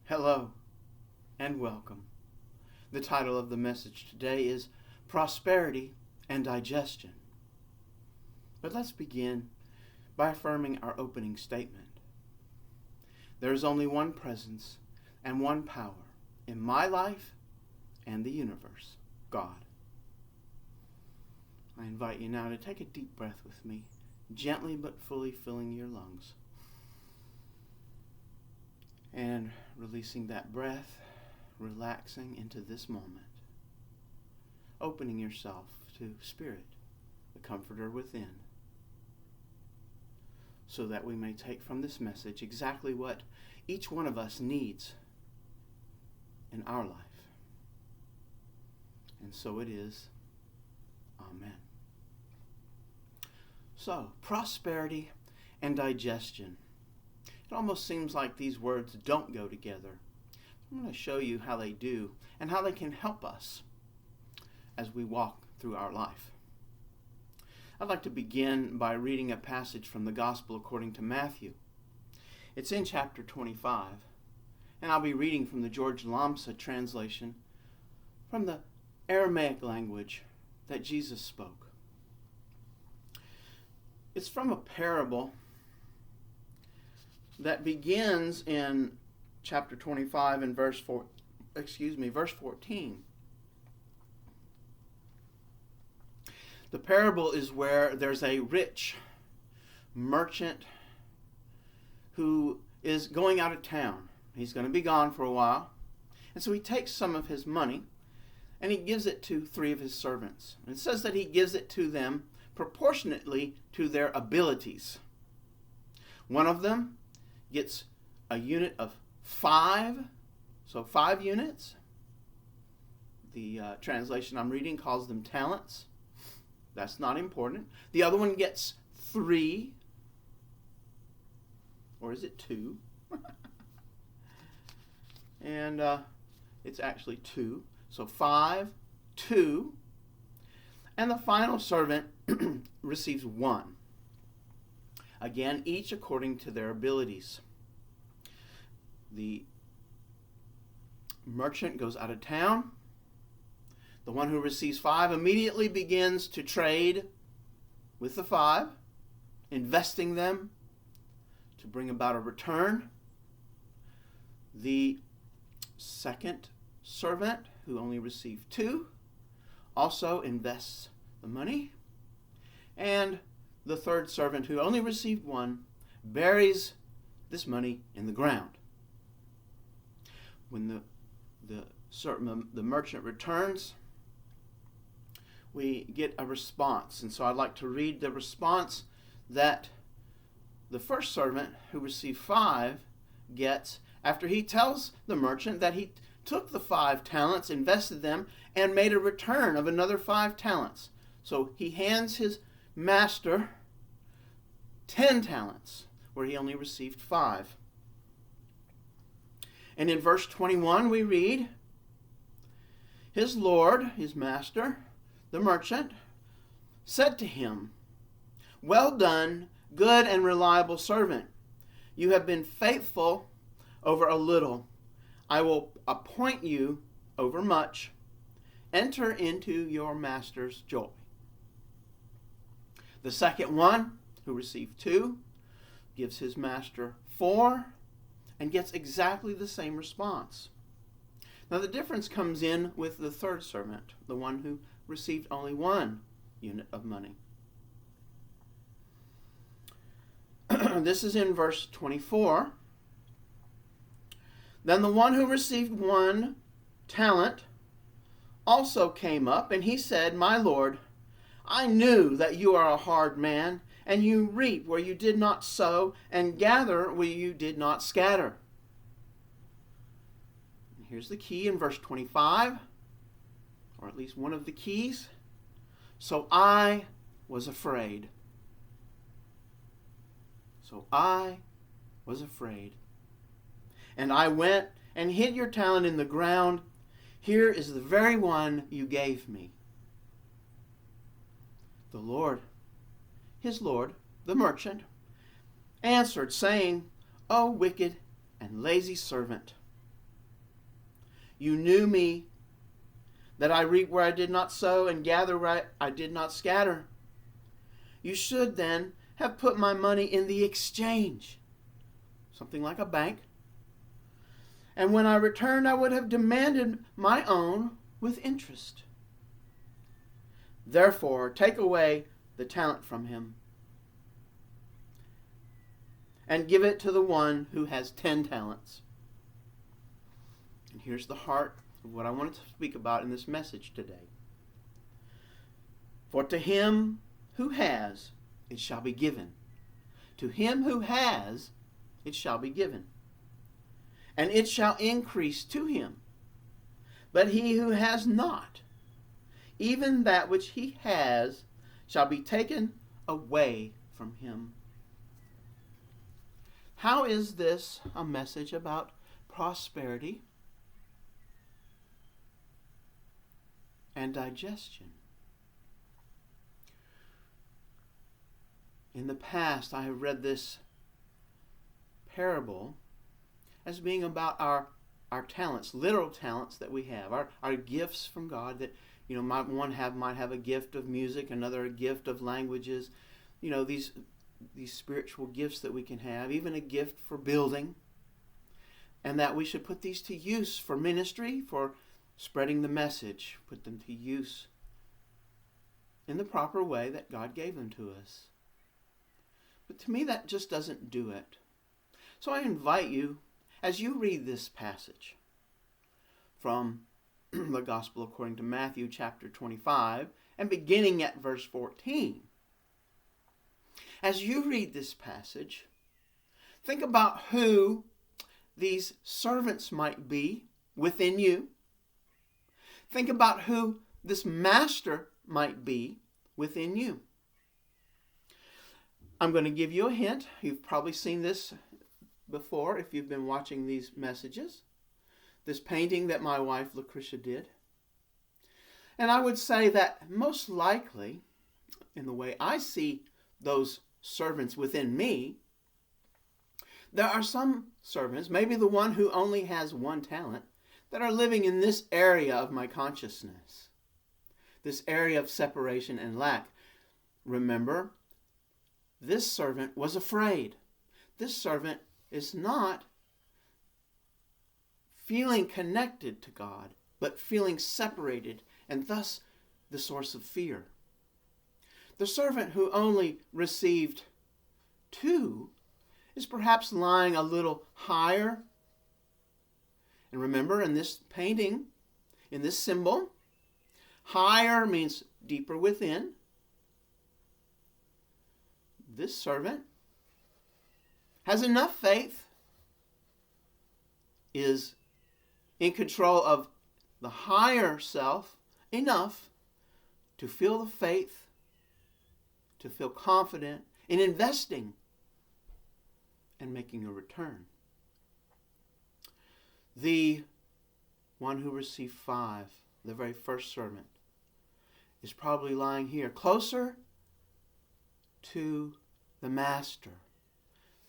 Hello and welcome. The title of the message today is Prosperity and Digestion. But let's begin by affirming our opening statement. There is only one presence and one power in my life and the universe, God. I invite you now to take a deep breath with me, gently but fully filling your lungs. And releasing that breath, relaxing into this moment. Opening yourself to Spirit, the Comforter within, so that we may take from this message exactly what each one of us needs in our life. And so it is. Amen. So, prosperity and digestion. It almost seems like these words don't go together. I'm going to show you how they do and how they can help us as we walk through our life. I'd like to begin by reading a passage from the Gospel according to Matthew. It's in chapter 25, and I'll be reading from the George Lamsa translation from the Aramaic language that Jesus spoke. It's from a parable that begins in chapter 25 and verse 14. The parable is where there's a rich merchant who is going out of town. He's going to be gone for a while. And so he takes some of his money and he gives it to 3 of his servants. And it says that he gives it to them proportionately to their abilities. One of them gets a unit of 5, so 5 units. The translation I'm reading calls them talents. That's not important. The other one gets 3, or is it 2? And it's actually 2. So 5, 2, and the final servant receives 1. Again, each according to their abilities. The merchant goes out of town. The one who receives 5 immediately begins to trade with the 5, investing them to bring about a return. The second servant, who only received 2, also invests the money. And the third servant, who only received 1, buries this money in the ground. When the merchant returns, we get a response. And so I'd like to read the response that the first servant, who received 5, gets after he tells the merchant that he took the 5 talents, invested them, and made a return of another 5 talents. So he hands his master 10 talents, where he only received 5. And in verse 21 we read, his Lord, his master, the merchant, said to him, "Well done, good and reliable servant. You have been faithful over a little. I will appoint you over much. Enter into your master's joy." The second one, who received 2, gives his master 4 and gets exactly the same response. Now the difference comes in with the third servant, the one who received only 1 unit of money. This is in verse 24. Then the one who received 1 talent also came up, and he said, "My Lord, I knew that you are a hard man, and you reap where you did not sow, and gather where you did not scatter." And here's the key in verse 25, or at least one of the keys. So I was afraid. So I was afraid. And I went and hid your talent in the ground. Here is the very one you gave me. The Lord, his Lord, the merchant, answered, saying, "O wicked and lazy servant, You knew me, that I reap where I did not sow and gather where I did not scatter. You should then have put my money in the exchange, something like a bank. And when I returned, I would have demanded my own with interest. Therefore, take away the talent from him and give it to the one who has 10 talents. And here's the heart of what I wanted to speak about in this message today. For to him who has, it shall be given. To him who has, it shall be given. And it shall increase to him. But he who has not, even that which he has, shall be taken away from him. How is this a message about prosperity and digestion? In the past, I have read this parable as being about our talents, literal talents that we have, our gifts from God that, might have a gift of music, another a gift of languages, these spiritual gifts that we can have, even a gift for building, and that we should put these to use for ministry, for spreading the message, put them to use in the proper way that God gave them to us. But to me, that just doesn't do it. So I invite you, as you read this passage from the Gospel according to Matthew chapter 25 and beginning at verse 14, as you read this passage, think about who these servants might be within you. Think about who this master might be within you. I'm going to give you a hint. You've probably seen this before if you've been watching these messages. This painting that my wife Lucretia did. And I would say that most likely, in the way I see those servants within me, there are some servants, maybe the one who only has one talent, that are living in this area of my consciousness, this area of separation and lack. Remember, this servant was afraid. This servant is not feeling connected to God, but feeling separated, and thus the source of fear. The servant who only received 2 is perhaps lying a little higher. And remember, in this painting, in this symbol, higher means deeper within. This servant has enough faith, is in control of the higher self enough to feel the faith, to feel confident in investing and making a return. The one who received 5, the very first servant, is probably lying here, closer to the master,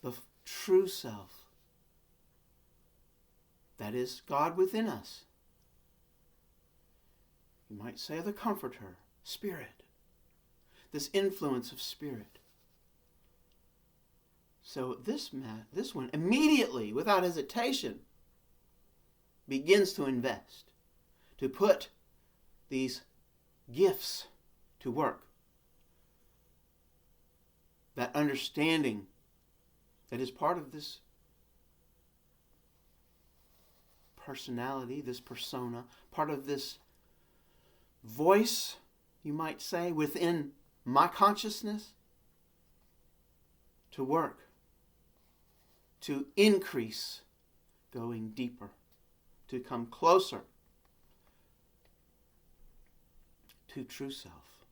the true self. That is God within us. You might say the comforter, spirit. This influence of spirit. So this one immediately, without hesitation, begins to invest, to put these gifts to work. That understanding that is part of this personality, this persona, part of this voice, you might say, within my consciousness, to work, to increase, going deeper, to come closer to true self.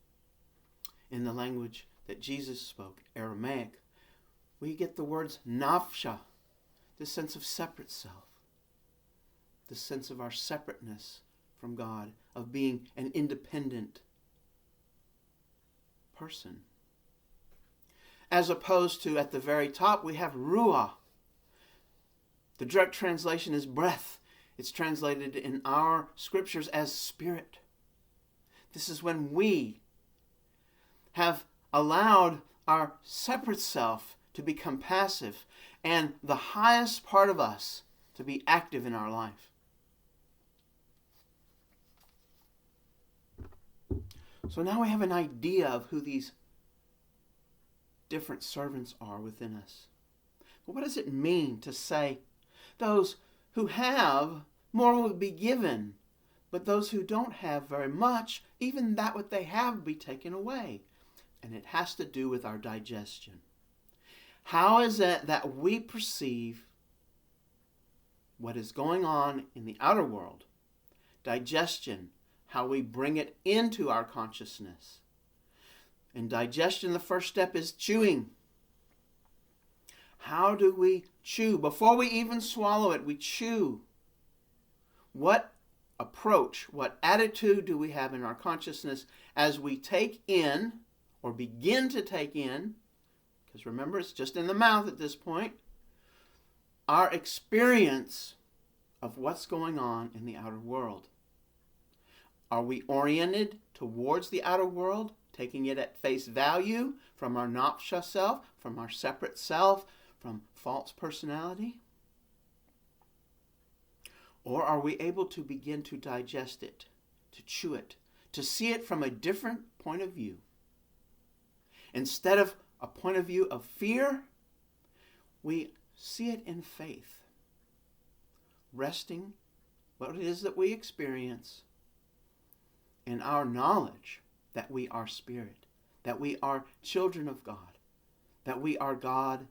In the language that Jesus spoke, Aramaic, we get the words nafsha, the sense of separate self, the sense of our separateness from God, of being an independent person. As opposed to, at the very top, we have ruah. The direct translation is breath. It's translated in our scriptures as spirit. This is when we have allowed our separate self to become passive and the highest part of us to be active in our life. So now we have an idea of who these different servants are within us. But what does it mean to say those who have, more will be given, but those who don't have very much, even that what they have will be taken away? And it has to do with our digestion. How is it that we perceive what is going on in the outer world? Digestion, how we bring it into our consciousness. In digestion, the first step is chewing. How do we chew? Before we even swallow it, we chew. What approach, what attitude do we have in our consciousness as we take in or begin to take in, because remember, it's just in the mouth at this point, our experience of what's going on in the outer world? Are we oriented towards the outer world, taking it at face value from our noksha self, from our separate self, from false personality? Or are we able to begin to digest it, to chew it, to see it from a different point of view? Instead of a point of view of fear, we see it in faith, resting what it is that we experience in our knowledge that we are spirit, that we are children of God, that we are God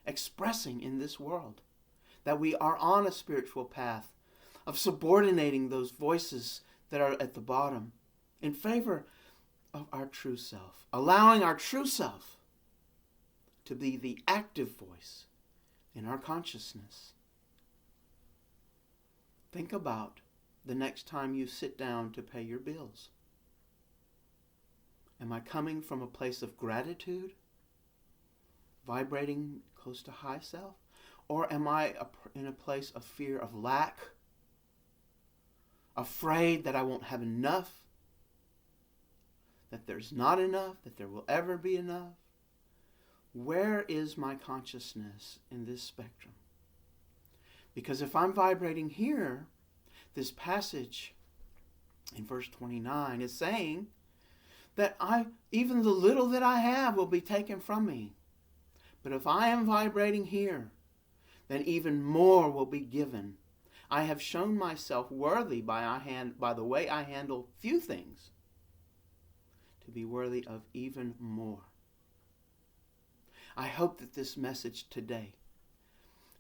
expressing in this world, that we are on a spiritual path of subordinating those voices that are at the bottom in favor of our true self, allowing our true self to be the active voice in our consciousness. Think about the next time you sit down to pay your bills. Am I coming from a place of gratitude, vibrating close to high self? Or am I in a place of fear, of lack, afraid that I won't have enough, that there's not enough, that there will ever be enough? Where is my consciousness in this spectrum? Because if I'm vibrating here, this passage in verse 29 is saying that even the little that I have will be taken from me. But if I am vibrating here, then even more will be given. I have shown myself worthy by the way I handle few things to be worthy of even more. I hope that this message today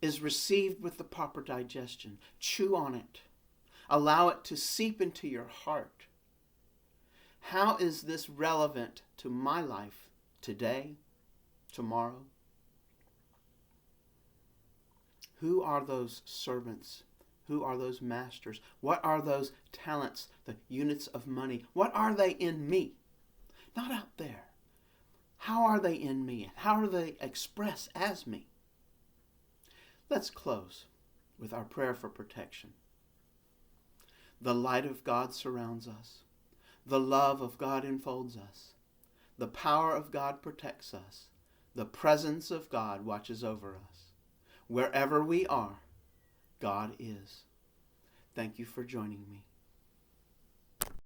is received with the proper digestion. Chew on it. Allow it to seep into your heart. How is this relevant to my life today, tomorrow? Who are those servants? Who are those masters? What are those talents, the units of money? What are they in me? Not out there. How are they in me? How do they express as me? Let's close with our prayer for protection. The light of God surrounds us. The love of God enfolds us. The power of God protects us. The presence of God watches over us. Wherever we are, God is. Thank you for joining me.